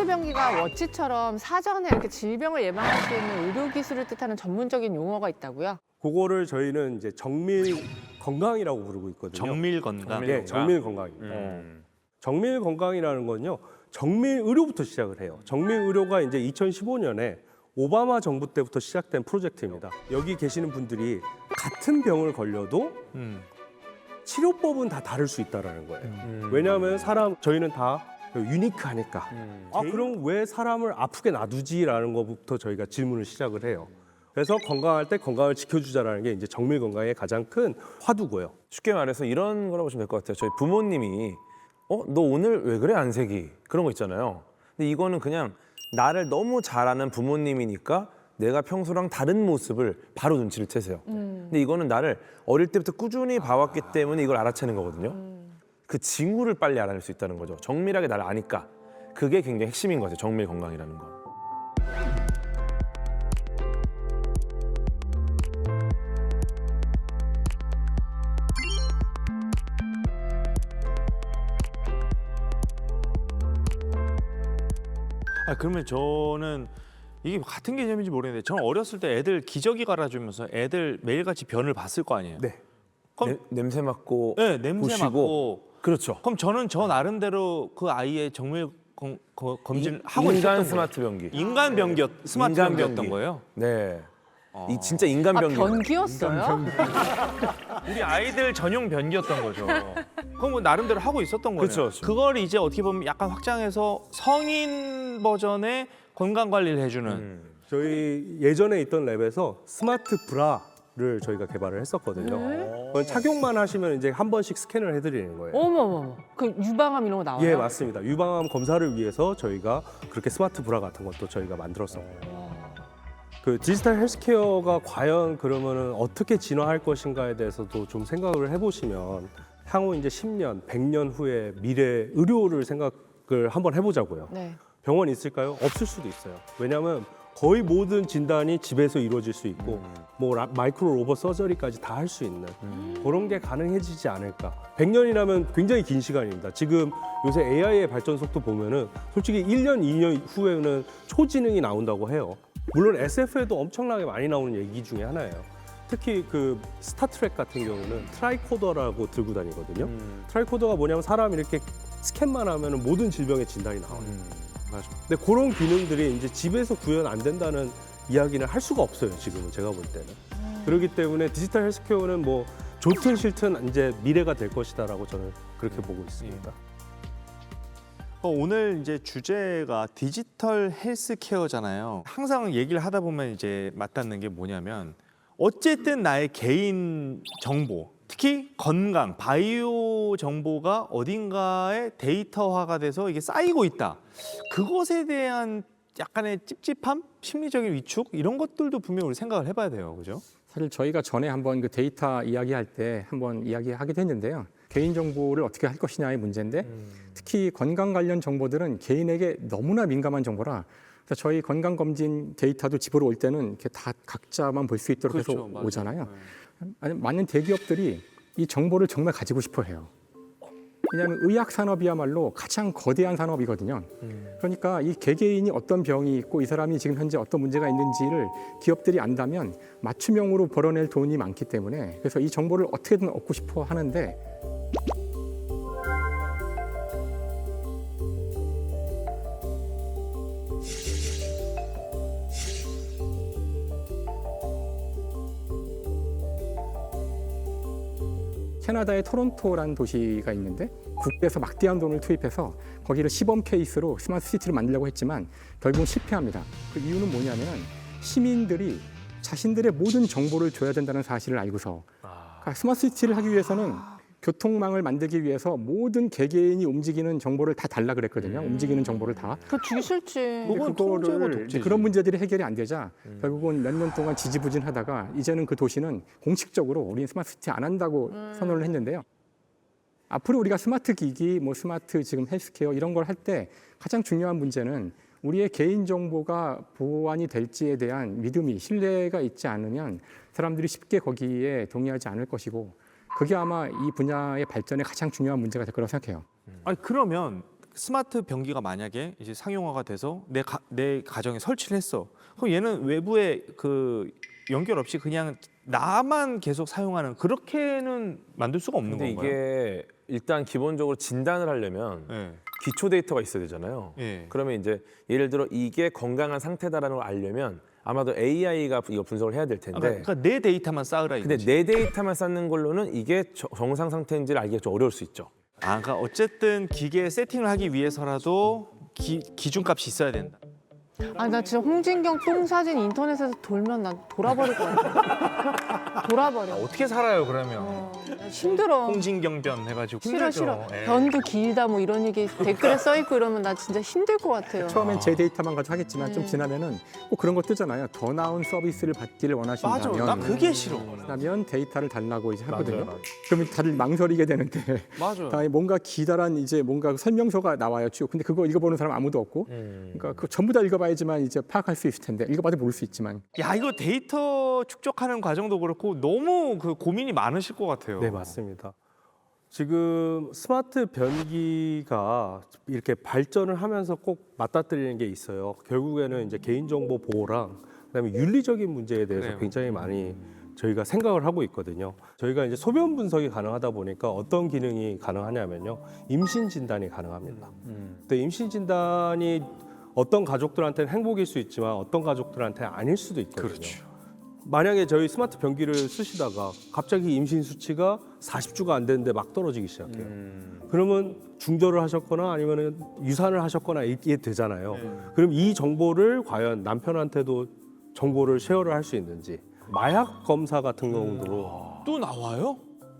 스마트병기가 워치처럼 사전에 이렇게 질병을 예방할 수 있는 의료 기술을 뜻하는 전문적인 용어가 있다고요? 그거를 저희는 이제 정밀 건강이라고 부르고 있거든요. 정밀 건강. 네, 정밀 건강입니다. 정밀 건강이라는 건요, 정밀 의료부터 시작을 해요. 정밀 의료가 이제 2015년에 오바마 정부 때부터 시작된 프로젝트입니다. 여기 계시는 분들이 같은 병을 걸려도 치료법은 다 다를 수 있다는 거예요. 왜냐하면 저희는 다 유니크하니까. 아, 그럼 왜 사람을 아프게 놔두지라는 것부터 저희가 질문을 시작을 해요. 그래서 건강할 때 건강을 지켜주자라는 게 이제 정밀 건강의 가장 큰 화두고요. 쉽게 말해서 이런 거라고 보시면 될 것 같아요. 저희 부모님이 너 오늘 왜 그래 안색이 그런 거 있잖아요. 근데 이거는 그냥 나를 너무 잘 아는 부모님이니까 내가 평소랑 다른 모습을 바로 눈치를 채세요. 근데 이거는 나를 어릴 때부터 꾸준히 봐왔기 때문에 이걸 알아채는 거거든요. 그 징후를 빨리 알아낼 수 있다는 거죠. 정밀하게 나를 아니까. 그게 굉장히 핵심인 거죠. 정밀 건강이라는 거. 그러면 저는 이게 같은 개념인지 모르겠는데 저는 어렸을 때 애들 기저귀 갈아주면서 애들 매일같이 변을 봤을 거 아니에요. 네. 그럼 냄새 맡고 네, 냄새 보시고. 맡고. 그렇죠. 그럼 저는 저 나름대로 그 아이의 정밀 검진을 하고 인간 있었던 스마트 병기. 인간 병기 스마트 인간 병기였던 병기. 거예요. 네. 이 진짜 인간 병기. 변기였어요? 우리 아이들 전용 변기였던 거죠. 그럼 뭐 나름대로 하고 있었던 거예요. 그렇죠. 그걸 이제 어떻게 보면 약간 확장해서 성인 버전의 건강 관리를 해주는. 저희 예전에 있던 랩에서 스마트 브라를 저희가 개발을 했었거든요. 그건 착용만 하시면 이제 한 번씩 스캔을 해드리는 거예요. 어머머머. 그 유방암 이런 거 나와요? 예, 맞습니다. 유방암 검사를 위해서 저희가 그렇게 스마트 브라 같은 것도 저희가 만들었었고. 그 디지털 헬스케어가 과연 그러면은 어떻게 진화할 것인가에 대해서도 좀 생각을 해보시면 향후 이제 10년, 100년 후에 미래 의료를 생각을 한번 해보자고요. 네. 병원 있을까요? 없을 수도 있어요. 왜냐하면 거의 모든 진단이 집에서 이루어질 수 있고 뭐 마이크로 로봇 서저리까지 다 할 수 있는 그런 게 가능해지지 않을까. 100년이라면 굉장히 긴 시간입니다. 지금 요새 AI의 발전 속도 보면은 솔직히 1년, 2년 후에는 초지능이 나온다고 해요. 물론 SF에도 엄청나게 많이 나오는 얘기 중에 하나예요. 특히 그 스타트랙 같은 경우는 트라이코더라고 들고 다니거든요. 트라이코더가 뭐냐면 사람이 이렇게 스캔만 하면 모든 질병의 진단이 나와요. 맞아. 근데 그런 기능들이 이제 집에서 구현 안 된다는 이야기는 할 수가 없어요. 지금은 제가 볼 때는. 그렇기 때문에 디지털 헬스케어는 뭐 좋든 싫든 이제 미래가 될 것이다라고 저는 그렇게 보고 있습니다. 오늘 이제 주제가 디지털 헬스케어잖아요. 항상 얘기를 하다 보면 이제 맞닿는 게 뭐냐면 어쨌든 나의 개인 정보, 특히 건강, 바이오 정보가 어딘가에 데이터화가 돼서 이게 쌓이고 있다. 그것에 대한 약간의 찝찝함, 심리적인 위축 이런 것들도 분명히 우리 생각을 해봐야 돼요, 그죠? 사실 저희가 전에 한번 그 데이터 이야기할 때 한번 이야기하기도 했는데요. 개인 정보를 어떻게 할 것이냐의 문제인데 특히 건강 관련 정보들은 개인에게 너무나 민감한 정보라 그래서 저희 건강 검진 데이터도 집으로 올 때는 이렇게 다 각자만 볼 수 있도록 그렇죠, 해서 맞아요. 오잖아요. 아니, 많은 대기업들이 이 정보를 정말 가지고 싶어 해요. 왜냐하면 의학 산업이야말로 가장 거대한 산업이거든요. 그러니까 이 개개인이 어떤 병이 있고 이 사람이 지금 현재 어떤 문제가 있는지를 기업들이 안다면 맞춤형으로 벌어낼 돈이 많기 때문에 그래서 이 정보를 어떻게든 얻고 싶어 하는데 캐나다의 토론토라는 도시가 있는데 국내에서 막대한 돈을 투입해서 거기를 시범 케이스로 스마트 시티를 만들려고 했지만 결국은 실패합니다. 그 이유는 뭐냐면 시민들이 자신들의 모든 정보를 줘야 된다는 사실을 알고서 그러니까 스마트 시티를 하기 위해서는 교통망을 만들기 위해서 모든 개개인이 움직이는 정보를 다 달라 그랬거든요. 움직이는 정보를 다. 그거 주기 싫지. 그건 통제가 그거를 독재지. 그런 문제들이 해결이 안 되자 결국은 몇 년 동안 지지부진하다가 이제는 그 도시는 공식적으로 우리는 스마트 시티 안 한다고 선언을 했는데요. 앞으로 우리가 스마트 기기, 뭐 스마트 지금 헬스케어 이런 걸 할 때 가장 중요한 문제는 우리의 개인 정보가 보완이 될지에 대한 믿음이 신뢰가 있지 않으면 사람들이 쉽게 거기에 동의하지 않을 것이고 그게 아마 이 분야의 발전에 가장 중요한 문제가 될 거라고 생각해요. 아니 그러면 스마트 변기가 만약에 이제 상용화가 돼서 내 가정에 설치를 했어. 그럼 얘는 외부에 그 연결 없이 그냥 나만 계속 사용하는 그렇게는 만들 수가 없는 근데 건가요? 이게 일단 기본적으로 진단을 하려면 네. 기초 데이터가 있어야 되잖아요. 예. 그러면 이제 예를 들어 이게 건강한 상태다라는 걸 알려면 아마도 AI가 이거 분석을 해야 될 텐데. 그러니까 내 데이터만 쌓으라 근데 이거지. 내 데이터만 쌓는 걸로는 이게 정상 상태인지를 알기가 좀 어려울 수 있죠. 그러니까 어쨌든 기계 세팅을 하기 위해서라도 기준값이 있어야 된다. 아, 나 진짜 홍진경 똥 사진 인터넷에서 돌면 난 돌아버릴 것 같아. 돌아버려. 어떻게 살아요 그러면? 나 힘들어. 홍진경변 해가지고 싫어 힘들죠. 싫어. 예. 변도 길다 뭐 이런 얘기 댓글에 써 있고 이러면 나 진짜 힘들 것 같아요. 처음엔 제 데이터만 가지고 하겠지만 좀 네. 지나면은 꼭 그런 거 뜨잖아요. 더 나은 서비스를 받기를 맞아. 원하신다면 나 그게 싫어. 그러면 데이터를 달라고 이제 하거든요. 맞아요. 그러면 다들 망설이게 되는데 맞아요. 다음에 뭔가 기다란 이제 뭔가 설명서가 나와요 쭉. 근데 그거 읽어보는 사람 아무도 없고. 그러니까 그거 전부 다 읽어봐야지만 이제 파악할 수 있을 텐데 읽어봐도 모를 수 있지만. 야 이거 데이터 축적하는 과정도 그렇고 너무 그 고민이 많으실 것 같아요. 네, 맞습니다. 지금 스마트 변기가 이렇게 발전을 하면서 꼭 맞닥뜨리는 게 있어요. 결국에는 이제 개인정보 보호랑 그다음에 윤리적인 문제에 대해서 그래요. 굉장히 많이 저희가 생각을 하고 있거든요. 저희가 이제 소변 분석이 가능하다 보니까 어떤 기능이 가능하냐면요. 임신 진단이 가능합니다. 근데 임신 진단이 어떤 가족들한테는 행복일 수 있지만 어떤 가족들한테는 아닐 수도 있거든요. 그렇죠. 만약에 저희 스마트 변기를 쓰시다가 갑자기 임신 수치가 40주가 안 됐는데 막 떨어지기 시작해요. 그러면 중절을 하셨거나 아니면 유산을 하셨거나 이게 되잖아요. 그럼 이 정보를 과연 남편한테도 정보를 쉐어를 할 수 있는지 마약 검사 같은 경우도 또 나와요?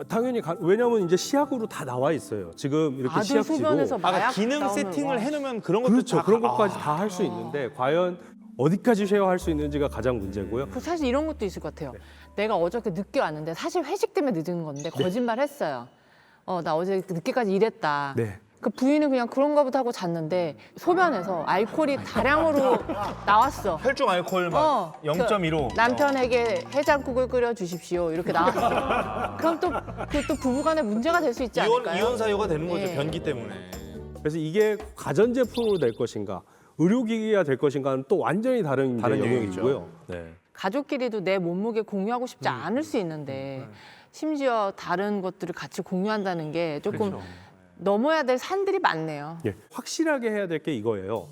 당연히 왜냐하면 이제 시약으로 다 나와 있어요. 지금 이렇게 아들 시약지로 소변에서 아, 마약 기능 나오면 세팅을 와. 해놓으면 그런 것도 그렇죠. 다 그런 것까지 다 할 수 있는데 과연 어디까지 쉐어할 수 있는지가 가장 문제고요. 그 사실 이런 것도 있을 것 같아요. 내가 어저께 늦게 왔는데 사실 회식 때문에 늦은 건데 거짓말 했어요. 나 어제 늦게까지 일했다. 네. 그 부인은 그냥 그런가 보다 하고 잤는데 소변에서 알코올이 다량으로 나왔어. 혈중 알코올 막 0.15. 남편에게 해장국을 끓여 주십시오. 이렇게 나왔어. 그럼 또 부부간에 문제가 될 수 있지 않을까요? 이혼 사유가 되는 거죠. 예. 변기 때문에. 그래서 이게 가전제품으로 될 것인가 의료기기가 될 것인가는 또 완전히 다른 영역이고요. 네. 가족끼리도 내 몸무게 공유하고 싶지 않을 수 있는데 심지어 다른 것들을 같이 공유한다는 게 조금 넘어야 될 산들이 많네요. 예, 확실하게 해야 될 게 이거예요.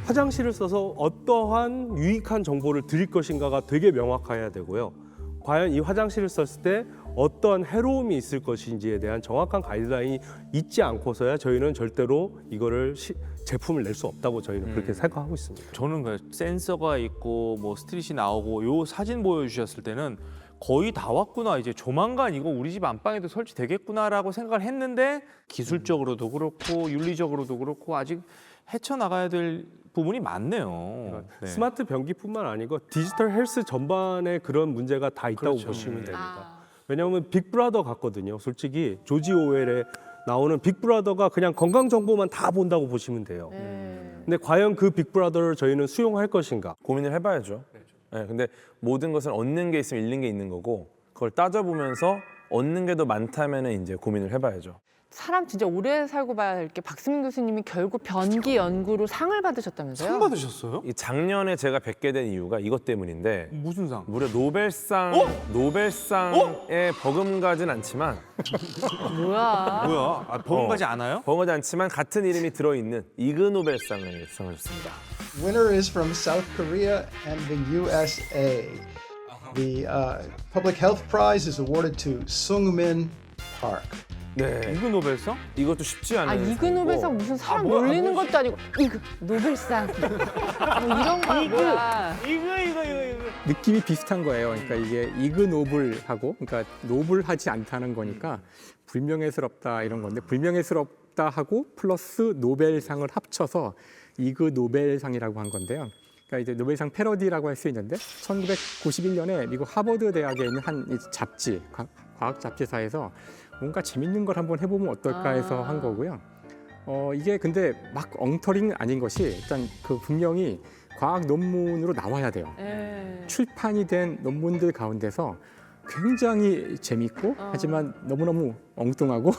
화장실을 써서 어떠한 유익한 정보를 드릴 것인가가 되게 명확해야 되고요. 과연 이 화장실을 썼을 때 어떤 해로움이 있을 것인지에 대한 정확한 가이드라인이 있지 않고서야 저희는 절대로 이거를 제품을 낼 수 없다고 저희는 그렇게 생각하고 있습니다. 저는 그 센서가 있고 뭐 스트릿이 나오고 요 사진 보여주셨을 때는 거의 다 왔구나. 이제 조만간 이거 우리 집 안방에도 설치되겠구나라고 생각을 했는데 기술적으로도 그렇고 윤리적으로도 그렇고 아직 헤쳐나가야 될 부분이 많네요. 네. 스마트 변기뿐만 아니고 디지털 헬스 전반에 그런 문제가 다 있다고 그렇죠. 보시면 됩니다. 아. 왜냐하면 빅브라더 같거든요. 솔직히 조지 오웰에 나오는 빅브라더가 그냥 건강 정보만 다 본다고 보시면 돼요. 근데 과연 그 빅브라더를 저희는 수용할 것인가? 고민을 해봐야죠. 네, 근데 모든 것은 얻는 게 있으면 잃는 게 있는 거고 그걸 따져보면서 얻는 게 더 많다면은 이제 고민을 해봐야죠. 사람 진짜 오래 살고 봐야 할 게 박수민 교수님이 결국 변기 연구로 상을 받으셨다면서요? 상 받으셨어요? 이 작년에 제가 뵙게 된 이유가 이것 때문인데 무슨 상? 무려 노벨상에 버금가진 않지만 뭐야? 뭐야? 아, 버금가지 않아요? 버금가지 않지만 같은 이름이 들어있는 이그노벨상을 수상하셨습니다. Winner is from South Korea and the USA. The Public Health Prize is awarded to Sungmin Park. 네, 이그 노벨상? 이것도 쉽지 않은 아 이그 상이고. 노벨상 무슨 사람 놀리는 것도 아니고 이그 노벨상 뭐 이런 거야 뭐야? 이거. 느낌이 비슷한 거예요. 그러니까 이게 이그노블하고 그러니까 노블하지 않다는 거니까 불명예스럽다 이런 건데 불명예스럽다 하고 플러스 노벨상을 합쳐서 이그노벨상이라고 한 건데요. 그러니까 이제 노벨상 패러디라고 할 수 있는데 1991년에 미국 하버드 대학에 있는 한 잡지 과학 잡지사에서 뭔가 재밌는 걸 한번 해보면 어떨까 해서 한 거고요. 이게 근데 막 엉터리는 아닌 것이 일단 그 분명히 과학 논문으로 나와야 돼요. 출판이 된 논문들 가운데서 굉장히 재밌고 하지만 너무너무 엉뚱하고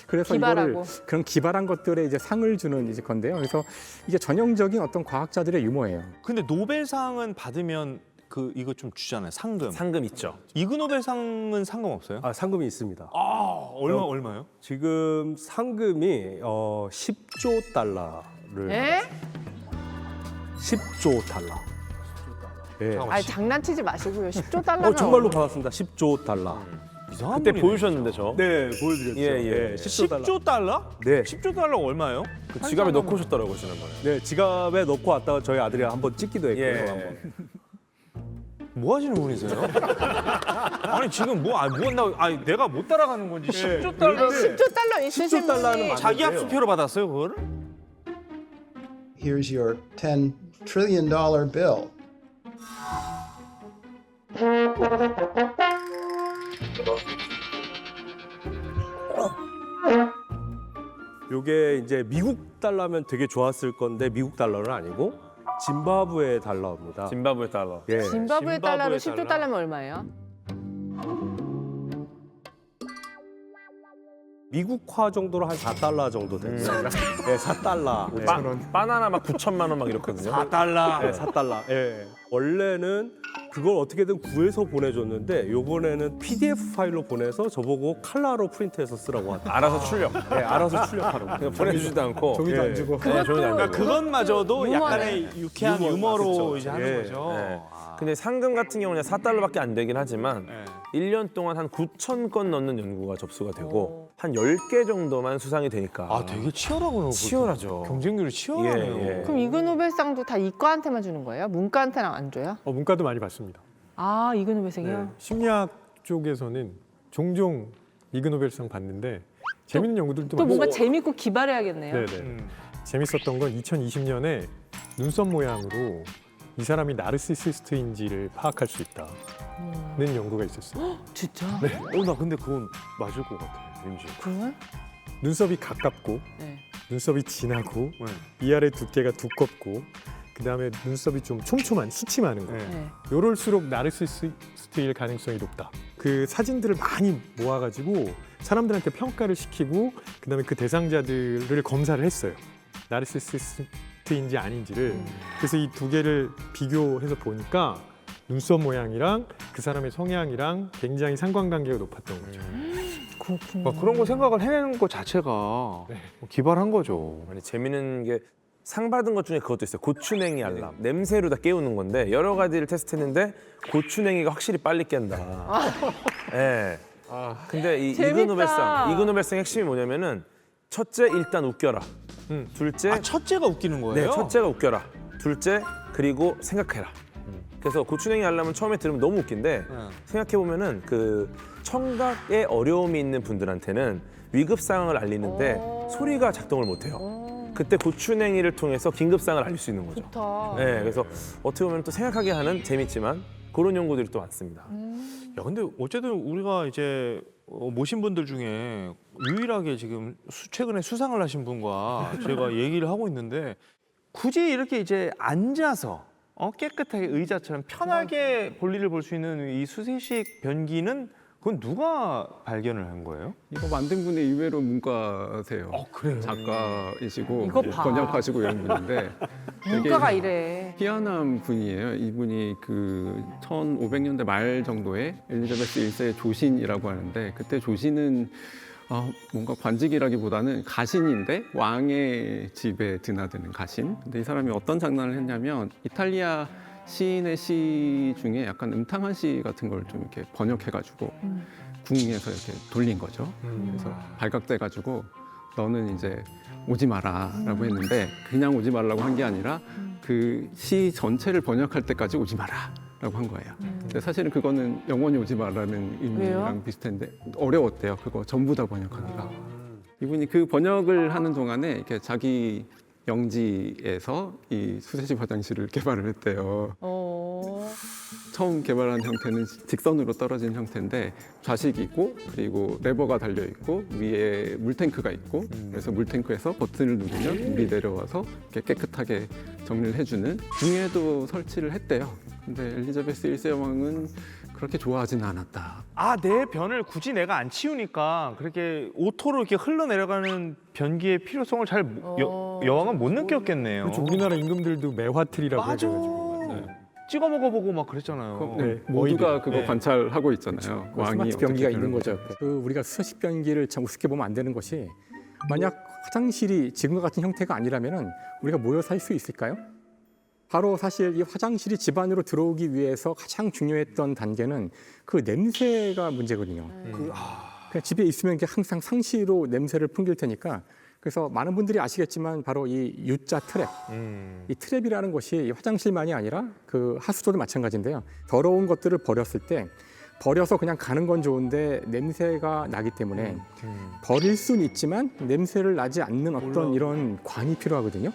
그래서 기발하고. 이거를 그런 기발한 것들에 이제 상을 주는 이제 건데요. 그래서 이게 전형적인 어떤 과학자들의 유머예요. 근데 노벨상은 받으면 이거 좀 주잖아요. 상금. 상금 있죠. 이그노벨상은 상금 없어요? 아, 상금이 있습니다. 얼마요? 지금 상금이 10조 달러를 에? 10조 달러. 예. 아니 장난치지 마시고요. 10조 달러면 정말로 받았습니다. 10조 달러. 이상한 그때 분이네. 보여주셨는데 저. 네, 보여드렸죠. 예. 10조 달러. 10조 달러? 네. 10조 달러 얼마예요? 그 지갑에 넣고 오셨더라고요 지난번에. 네, 지갑에 넣고 왔다가 저희 아들이 한번 찍기도 했고요. 예. 한번. 뭐 하시는 분이세요? 아니 지금 내가 못 따라가는 건지 10조 달러. 10조 달러 있으신 10조 달러는 분이 맞- 자기 합수표로 받았어요 그거를? Here's your $10 trillion bill. 요게 이제 미국 달러면 되게 좋았을 건데 미국 달러는 아니고 짐바브웨 달러입니다. 짐바브웨 달러. 예. 짐바브웨 달러로 짐바브웨 10조 달러면 얼마예요? 미국화 정도로 한 4달러 정도 됩니다. 네, 4달러. 네. 바나나 막 9천만 원 막 이렇거든요. 4달러. 네, 4달러. 예. 원래는 그걸 어떻게든 구해서 보내줬는데 요번에는 PDF 파일로 보내서 저보고 칼라로 프린트해서 쓰라고 하더라고요. 알아서 출력. 네, 알아서 출력하라고. 그냥 보내주지도 않고. 종이도 예. 안 주고. 네, 종이도 안 그러니까 주고. 그것마저도 유머네. 약간의 유쾌한 유머로 그쵸. 이제 하는 예. 거죠. 네. 근데 상금 같은 경우는 4달러밖에 안 되긴 하지만 네. 1년 동안 한 9천 건 넣는 연구가 접수가 되고 한 10개 정도만 수상이 되니까 아 되게 치열하군요. 치열하죠. 경쟁률이 치열하네요. 예, 예. 그럼 이그노벨상도 다 이과한테만 주는 거예요? 문과한테는 안 줘요? 문과도 많이 받습니다. 아 이그노벨상이요? 심리학 쪽에서는 종종 이그노벨상 받는데 재밌는 연구들도 또 많습니다. 뭔가 재밌고 기발해야겠네요. 네네. 재밌었던 건 2020년에 눈썹 모양으로 이 사람이 나르시시스트인지를 파악할 수 있다는 연구가 있었어요. 진짜? 나 근데 그건 맞을 것 같아. 왠지. 그러면? 눈썹이 가깝고 네. 눈썹이 진하고 위아래 두께가 두껍고 그다음에 눈썹이 좀 촘촘한 수치 많은 거. 네. 요럴수록 나르시시스트일 가능성이 높다. 그 사진들을 많이 모아가지고 사람들한테 평가를 시키고 그다음에 그 대상자들을 검사를 했어요. 나르시시스트인지 아닌지를. 그래서 이 두 개를 비교해서 보니까 눈썹 모양이랑 그 사람의 성향이랑 굉장히 상관관계가 높았던 거죠. 그렇군요. 그런 거 생각을 해내는 것 자체가 기발한 거죠. 아니, 재밌는 게 상 받은 것 중에 그것도 있어요. 고추냉이 알람. 냄새로 다 깨우는 건데 여러 가지를 테스트했는데 고추냉이가 확실히 빨리 깬다. 예. 근데 이 재밌다. 이그노벨상 핵심이 뭐냐면은 첫째 일단 웃겨라. 둘째 첫째가 웃기는 거예요? 네, 첫째가 웃겨라. 둘째 그리고 생각해라. 그래서 고추냉이 알람은 처음에 들으면 너무 웃긴데 생각해 보면은 그 청각에 어려움이 있는 분들한테는 위급 상황을 알리는데 소리가 작동을 못 해요. 그때 고추냉이를 통해서 긴급 상황을 알릴 수 있는 거죠. 좋다. 네, 그래서 어떻게 보면 또 생각하게 하는 재밌지만 그런 연구들이 또 많습니다. 야, 근데 어쨌든 우리가 이제 모신 분들 중에 유일하게 지금 최근에 수상을 하신 분과 제가 얘기를 하고 있는데 굳이 이렇게 이제 앉아서 깨끗하게 의자처럼 편하게 볼일을 볼 수 있는 이 수세식 변기는 그건 누가 발견을 한 거예요? 이거 만든 분이 의외로 문과세요. 그래요? 작가이시고 이거 이제 봐. 번역하시고 이런 분인데 문과가 이래. 희한한 분이에요. 이분이 그 1500년대 말 정도에 엘리자베스 1세의 조신이라고 하는데 그때 조신은 뭔가 관직이라기보다는 가신인데 왕의 집에 드나드는 가신. 근데 이 사람이 어떤 장난을 했냐면 이탈리아 시인의 시 중에 약간 음탕한 시 같은 걸 좀 이렇게 번역해가지고 궁에서 이렇게 돌린 거죠. 그래서 발각돼가지고 너는 이제 오지 마라라고 했는데 그냥 오지 말라고 한 게 아니라 그 시 전체를 번역할 때까지 오지 마라라고 한 거예요. 근데 사실은 그거는 영원히 오지 마라는 의미랑 왜요? 비슷한데 어려웠대요. 그거 전부 다 번역하기가. 이분이 그 번역을 하는 동안에 이렇게 자기 영지에서 이 수세식 화장실을 개발을 했대요. 처음 개발한 형태는 직선으로 떨어진 형태인데 좌식이 있고 그리고 레버가 달려 있고 위에 물탱크가 있고 그래서 물탱크에서 버튼을 누르면 물이 내려와서 이렇게 깨끗하게 정리를 해주는 중에도 설치를 했대요. 근데 엘리자베스 1세 왕은 그렇게 좋아하지는 않았다. 아, 내 변을 굳이 내가 안 치우니까 그렇게 오토로 이렇게 흘러내려가는 변기의 필요성을 잘 여왕은 못 느꼈겠네요. 그렇죠. 우리나라 임금들도 매화틀이라고 맞아. 해가지고. 찍어 먹어보고 막 그랬잖아요. 네, 모두가 어이들. 그거 네. 관찰하고 있잖아요. 왕이 스마트 변기가 테크놀로지. 있는 거죠. 그 우리가 수식 변기를 참 우습게 보면 안 되는 것이 만약 화장실이 지금과 같은 형태가 아니라면은 우리가 모여 살 수 있을까요? 바로 사실 이 화장실이 집 안으로 들어오기 위해서 가장 중요했던 단계는 그 냄새가 문제거든요. 그냥 집에 있으면 이게 항상 상시로 냄새를 풍길 테니까 그래서 많은 분들이 아시겠지만 바로 이 U자 트랩, 이 트랩이라는 것이 이 화장실만이 아니라 그 하수도도 마찬가지인데요. 더러운 것들을 버렸을 때 버려서 그냥 가는 건 좋은데 냄새가 나기 때문에 버릴 수는 있지만 냄새를 나지 않는 어떤 이런 관이 필요하거든요.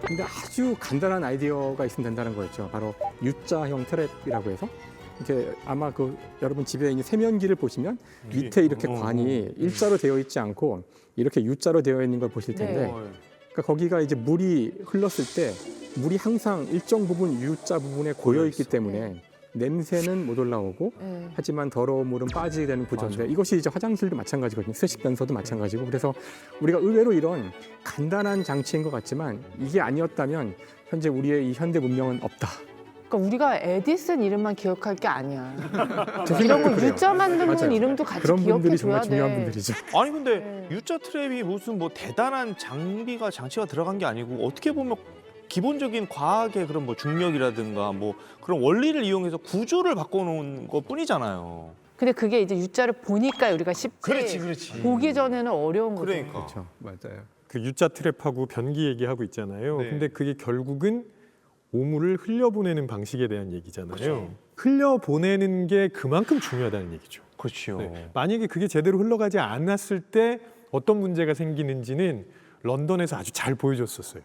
근데 아주 간단한 아이디어가 있으면 된다는 거였죠. 바로 U자형 트랩이라고 해서 이렇게 아마 그 여러분 집에 있는 세면기를 보시면 밑에 이렇게 관이 일자로 되어 있지 않고 이렇게 U자로 되어 있는 걸 보실 텐데 네. 그러니까 거기가 이제 물이 흘렀을 때 물이 항상 일정 부분 U자 부분에 고여 있기 때문에 냄새는 못 올라오고 네. 하지만 더러운 물은 빠지게 되는 구조인데 이것이 이제 화장실도 마찬가지거든요. 세식 변소도 마찬가지고 그래서 우리가 의외로 이런 간단한 장치인 것 같지만 이게 아니었다면 현재 우리의 이 현대 문명은 없다. 그러니까 우리가 에디슨 이름만 기억할 게 아니야. 제 이런 생각도 거 그래요. 유자 만든 분 맞아요. 이름도 같이 그런 분들이 기억해줘야 정말 중요한 돼. 분들이죠. 아니 근데 네. U자 트랩이 무슨 뭐 대단한 장치가 들어간 게 아니고 어떻게 보면 기본적인 과학의 그런 뭐 중력이라든가 뭐 그런 원리를 이용해서 구조를 바꿔놓은 것 뿐이잖아요. 근데 그게 이제 유자를 보니까 우리가 쉽지. 그렇지. 보기 전에는 어려운 거죠. 그러니까. 그렇죠. 맞아요. 그 U자 트랩하고 변기 얘기하고 있잖아요. 네. 근데 그게 결국은 오물을 흘려보내는 방식에 대한 얘기잖아요. 흘려보내는 게 그만큼 중요하다는 얘기죠. 그렇죠. 네. 만약에 그게 제대로 흘러가지 않았을 때 어떤 문제가 생기는지는 런던에서 아주 잘 보여줬었어요.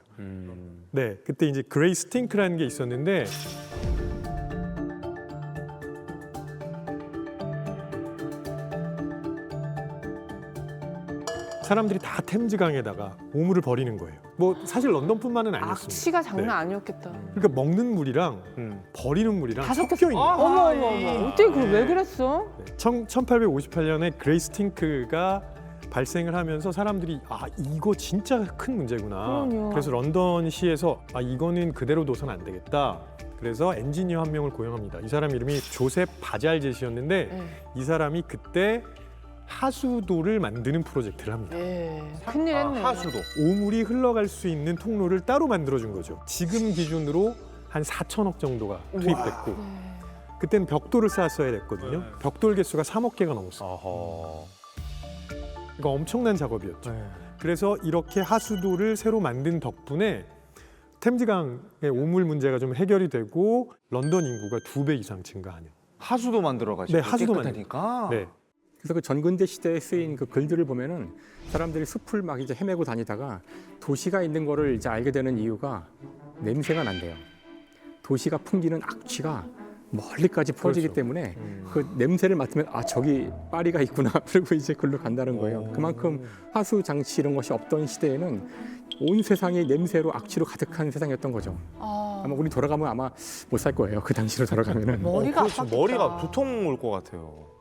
네, 그때 이제 그레이 스팅크라는 게 있었는데 사람들이 다 템즈강에다가 오물을 버리는 거예요. 뭐 사실 런던뿐만은 아니었습니다. 악취가 장난 네. 아니었겠다. 그러니까 먹는 물이랑 버리는 물이랑 다 섞여 섞였어. 있는 어머 어머 어머. 어떻게 그걸 왜 그랬어? 1858년에 그레이 스팅크가 발생을 하면서 사람들이 아 이거 진짜 큰 문제구나. 그럼요. 그래서 런던시에서 아 이거는 그대로 둬선 안 되겠다. 그래서 엔지니어 한 명을 고용합니다. 이 사람 이름이 조셉 바잘젯이었는데 네. 이 사람이 그때 하수도를 만드는 프로젝트를 합니다. 예. 큰일 했네. 하수도. 오물이 흘러갈 수 있는 통로를 따로 만들어준 거죠. 지금 기준으로 한 4천억 정도가 투입됐고 그때는 벽돌을 쌓았어야 됐거든요. 벽돌 개수가 3억 개가 넘었어요. 그러니까 엄청난 작업이었죠. 그래서 이렇게 하수도를 새로 만든 덕분에 템즈강의 오물 문제가 좀 해결이 되고 런던 인구가 2배 이상 증가하는. 하수도 만들어가지고 네, 하수도 깨끗하니까. 네. 그래서 그 전근대 시대에 쓰인 그 글들을 보면은 사람들이 숲을 막 이제 헤매고 다니다가 도시가 있는 거를 이제 알게 되는 이유가 냄새가 난대요. 도시가 풍기는 악취가 멀리까지 퍼지기 때문에 그 냄새를 맡으면 아 저기 파리가 있구나 그리고 이제 글로 간다는 거예요. 그만큼 하수 장치 이런 것이 없던 시대에는 온 세상이 냄새로 악취로 가득한 세상이었던 거죠. 아마 우리 돌아가면 아마 못 살 거예요. 그 당시로 돌아가면은. 머리가 그렇죠. 아팠겠다. 머리가 두통 올 것 같아요.